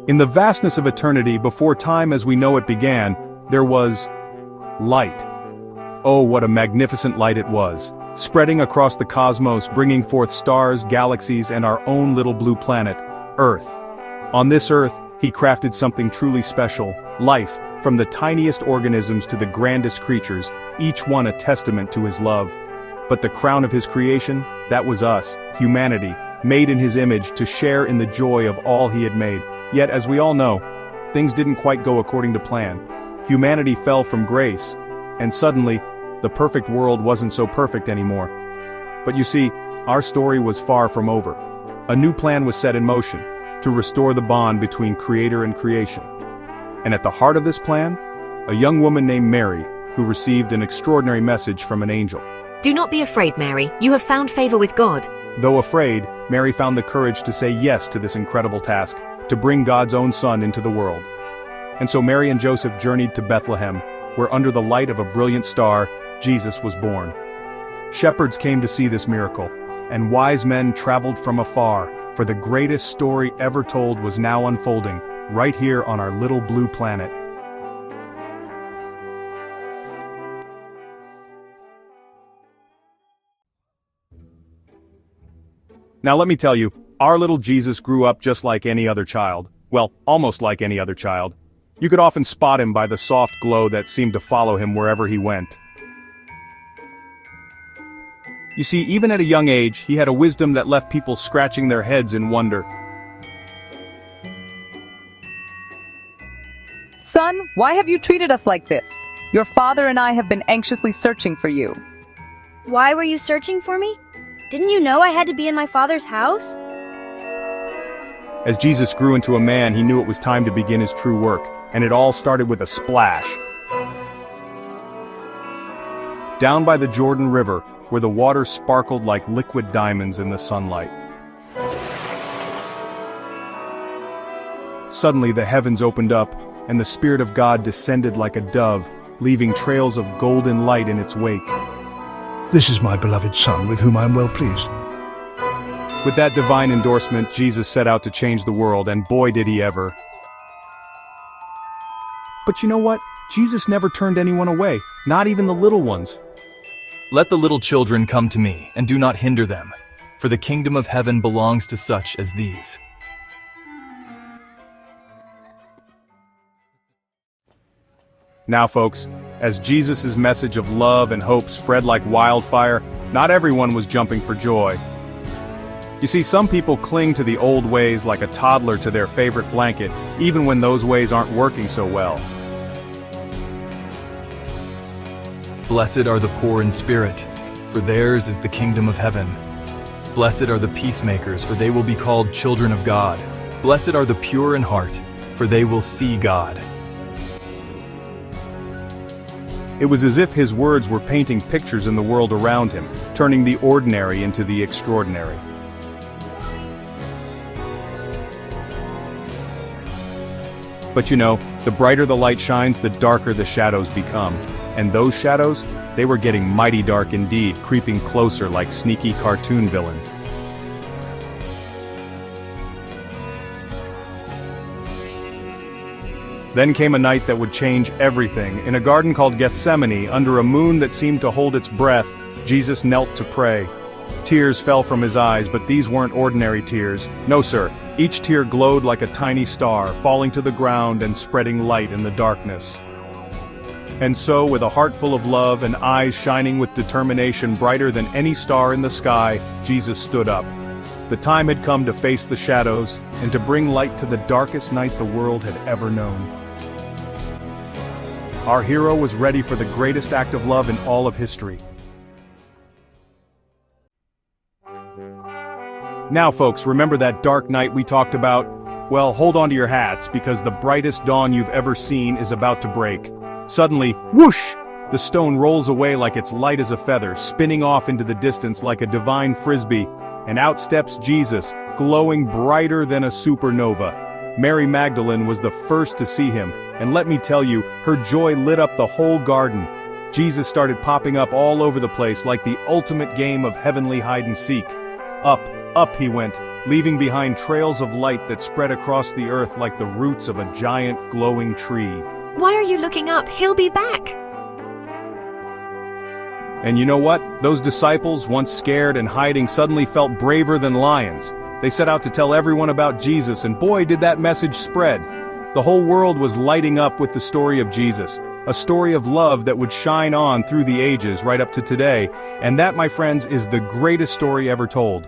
In the vastness of eternity, before time as we know it began, there was light. Oh, what a magnificent light it was, spreading across the cosmos, bringing forth stars, galaxies, and our own little blue planet, Earth. On this Earth, he crafted something truly special, life, from the tiniest organisms to the grandest creatures, each one a testament to his love. But the crown of his creation, that was us, humanity, made in his image to share in the joy of all he had made. Yet, as we all know, things didn't quite go according to plan. Humanity fell from grace, and suddenly, the perfect world wasn't so perfect anymore. But you see, our story was far from over. A new plan was set in motion, to restore the bond between Creator and creation. And at the heart of this plan, a young woman named Mary, who received an extraordinary message from an angel. Do not be afraid, Mary. You have found favor with God. Though afraid, Mary found the courage to say yes to this incredible task, to bring God's own Son into the world. And so Mary and Joseph journeyed to Bethlehem, where under the light of a brilliant star, Jesus was born. Shepherds came to see this miracle, and wise men traveled from afar, for the greatest story ever told was now unfolding, right here on our little blue planet. Now let me tell you, our little Jesus grew up just like any other child. Well, almost like any other child. You could often spot him by the soft glow that seemed to follow him wherever he went. You see, even at a young age, he had a wisdom that left people scratching their heads in wonder. Son, why have you treated us like this? Your father and I have been anxiously searching for you. Why were you searching for me? Didn't you know I had to be in my father's house? As Jesus grew into a man, he knew it was time to begin his true work, and it all started with a splash. Down by the Jordan River, where the water sparkled like liquid diamonds in the sunlight. Suddenly the heavens opened up, and the Spirit of God descended like a dove, leaving trails of golden light in its wake. This is my beloved Son, with whom I am well pleased. With that divine endorsement, Jesus set out to change the world, and boy did he ever. But you know what? Jesus never turned anyone away, not even the little ones. Let the little children come to me, and do not hinder them, for the kingdom of heaven belongs to such as these. Now folks, as Jesus' message of love and hope spread like wildfire, not everyone was jumping for joy. You see, some people cling to the old ways like a toddler to their favorite blanket, even when those ways aren't working so well. Blessed are the poor in spirit, for theirs is the kingdom of heaven. Blessed are the peacemakers, for they will be called children of God. Blessed are the pure in heart, for they will see God. It was as if his words were painting pictures in the world around him, turning the ordinary into the extraordinary. But you know, the brighter the light shines, the darker the shadows become. And those shadows, they were getting mighty dark indeed, creeping closer like sneaky cartoon villains. Then came a night that would change everything. In a garden called Gethsemane, under a moon that seemed to hold its breath, Jesus knelt to pray. Tears fell from his eyes, but these weren't ordinary tears. No, sir. Each tear glowed like a tiny star, falling to the ground and spreading light in the darkness. And so, with a heart full of love and eyes shining with determination brighter than any star in the sky, Jesus stood up. The time had come to face the shadows, and to bring light to the darkest night the world had ever known. Our hero was ready for the greatest act of love in all of history. Now folks, remember that dark night we talked about? Well, hold on to your hats, because the brightest dawn you've ever seen is about to break. Suddenly, whoosh! The stone rolls away like it's light as a feather, spinning off into the distance like a divine frisbee, and out steps Jesus, glowing brighter than a supernova. Mary Magdalene was the first to see him, and let me tell you, her joy lit up the whole garden. Jesus started popping up all over the place like the ultimate game of heavenly hide-and-seek. Up, Up he went, leaving behind trails of light that spread across the earth like the roots of a giant glowing tree. Why are you looking up? He'll be back. And you know what? Those disciples, once scared and hiding, suddenly felt braver than lions. They set out to tell everyone about Jesus, and boy, did that message spread. The whole world was lighting up with the story of Jesus, a story of love that would shine on through the ages right up to today, and that, my friends, is the greatest story ever told.